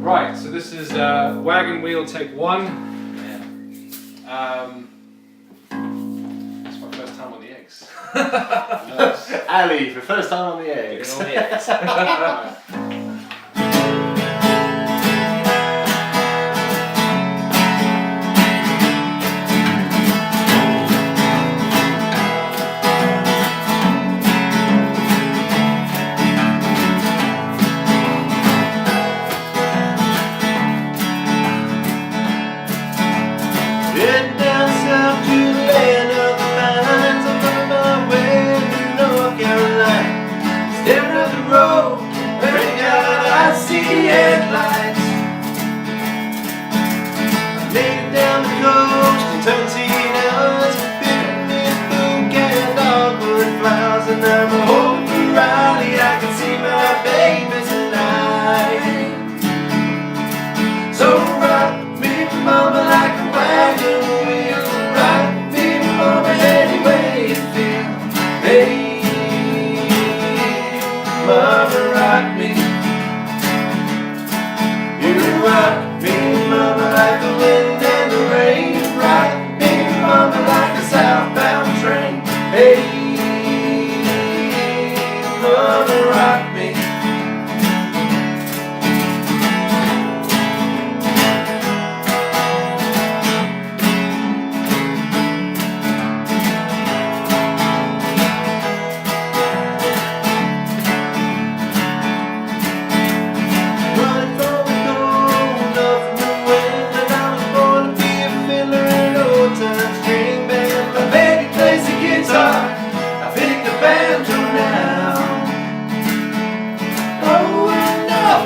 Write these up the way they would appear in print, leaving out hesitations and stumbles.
Right, so this is Wagon Wheel take 1. It's my first time on the eggs. Nice. Ali, for first time on the eggs. On the eggs. Right. Heading down south to the land of the pines. I'm on my way to North Carolina. Staring up the road, thank God I see headlights. I made it down the coast and turned hours, picking me a bouquet of dogwood flowers. And I'm hoping for Riley, I can see my baby tonight. So rock me, mama, like a wagon wheel. Rock me, mama, any way you feel. Hey, mama, rock me. You rock me, mama, like the wind and the rain. Rock me, mama, like a southbound train. Hey, mama, rock me.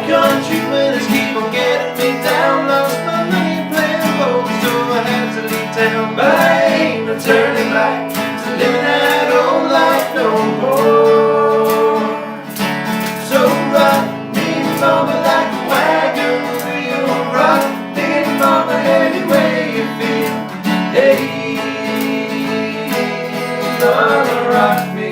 Country winners keep on getting me down. Lost my money playing bowls, so I had to leave town. But I ain't no turning back to living that old life no more. So rock me, mama, like a wagon wheel. Rock me, mama, any way you feel. Hey, mama, rock me.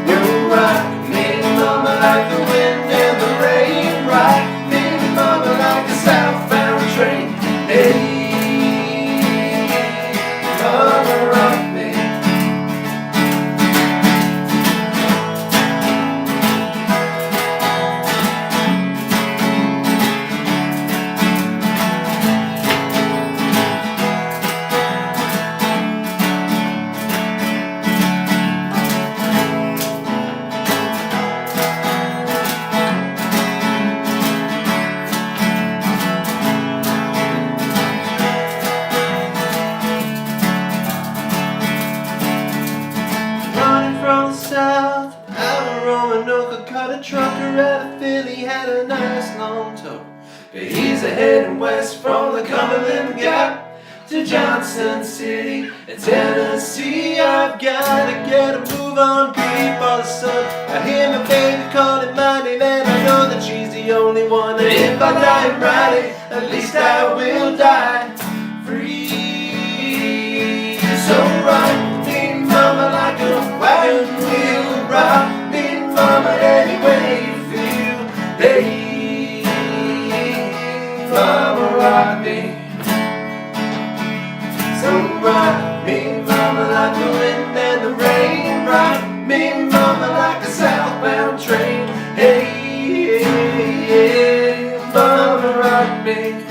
You rock me, mama, like the wind and the rain. Rock me, mama, like a southbound train. Hey, mama, rock me. South, I'm a Roanoke, caught a trucker out of Philly, had a nice long tow. But he's a heading west from the Cumberland Gap to Johnson City, Tennessee. I've gotta get a move on before the sun. I hear my baby calling my name, and I know that she's the only one. And if I die in Raleigh, at least I will die free. So rock me, mama, like a wagon wheel. Rock me, mama, any way you feel. Hey, mama, rock me. So rock me, mama, like the wind and the rain. Rock me, mama, like a southbound train. Hey, mama, rock me.